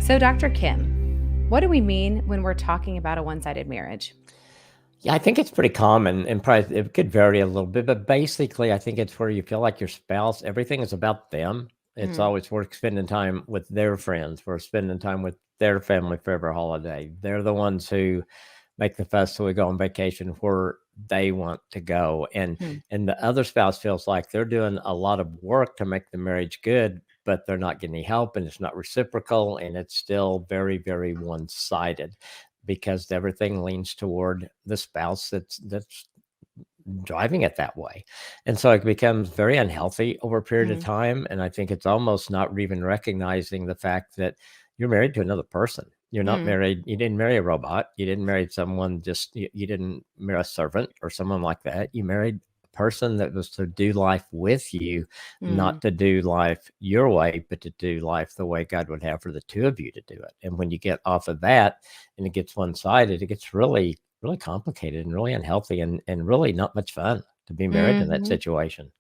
So, Dr. Kim, what do we mean when we're talking about a one-sided marriage? Yeah, I think it's pretty common and probably it could vary a little bit, but basically, I think it's where you feel like your spouse, everything is about them. It's Mm, always worth spending time with their friends, we're spending time with their family for every holiday. They're the ones who make the fuss so we go on vacation where they want to go. mm, And the other spouse feels like they're doing a lot of work to make the marriage good, but they're not getting any help and it's not reciprocal and it's still very, very one-sided because everything leans toward the spouse that's driving it that way. And so it becomes very unhealthy over a period of mm, time. And I think it's almost not even recognizing the fact that you're married to another person. You're not mm, married. You didn't marry a robot. You didn't marry someone you didn't marry a servant or someone like that. You married a person that was to do life with you, mm, not to do life your way, but to do life the way God would have for the two of you to do it. And when you get off of that and it gets one sided, it gets really complicated and really unhealthy and really not much fun to be married in that mhm. situation.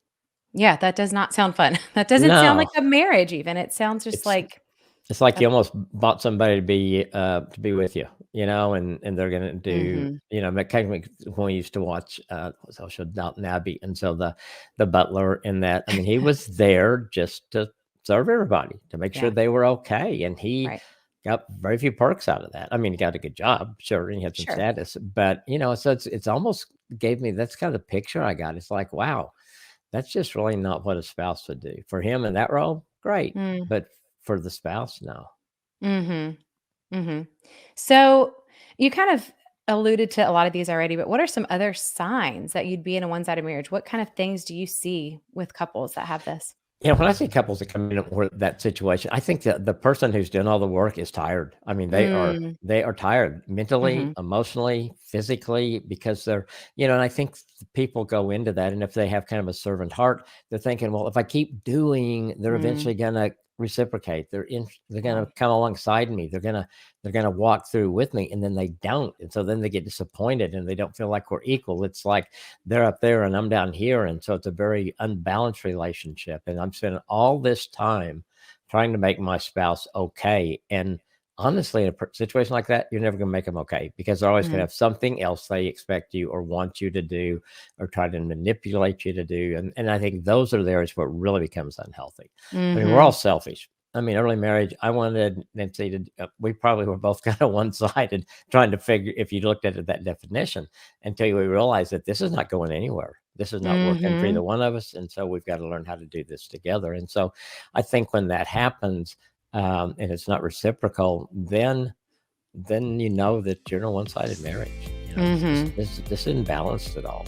Yeah, that does not sound fun. That doesn't sound like No, a marriage even. It sounds just it's like it's like a you almost bought somebody to be with you, and they're gonna do, mhm. that kind of like when we used to watch, what's that show, Downton Abbey, and so the butler in that, I mean, he was there just to serve everybody, to make sure Yeah, they were okay, and he right. got very few perks out of that. I mean, he got a good job, sure, and he had some Sure. status, but, so it's almost gave me that's kind of the picture I got. It's like, wow, that's just really not what a spouse would do. For him in that role, great, Mm, but for the spouse, no. mhm, mhm. So, you kind of alluded to a lot of these already, but what are some other signs that you'd be in a one-sided marriage? What kind of things do you see with couples that have this? Yeah, when I see couples that come in where that situation, I think that the person who's doing all the work is tired. I mean, Mm, they are tired mentally, mhm, emotionally, physically, because and I think people go into that, and if they have kind of a servant heart, they're thinking, well, if I keep doing, they're mm, eventually gonna reciprocate. They're yeah. gonna come alongside me. They're gonna walk through with me, and then they don't, and so then they get disappointed, and they don't feel like we're equal. It's like they're up there and I'm down here. And so it's a very unbalanced relationship. And I'm spending all this time trying to make my spouse okay. And honestly, in a situation like that, you're never going to make them okay because they're always going to Mhm, have something else they expect you or want you to do or try to manipulate you to do. And I think those are the areas where it really becomes unhealthy. I mean, we're all mhm. selfish. I mean, early marriage, I wanted Nancy to, we probably were both kind of one sided trying to figure if you looked at it, that definition until we realize that this is not going anywhere. This is not working for either Mhm. one of us, and so we've got to learn how to do this together. And so, I think when that happens, and it's not reciprocal, then you know that you're in a one-sided marriage. Mhm. This isn't balanced at all.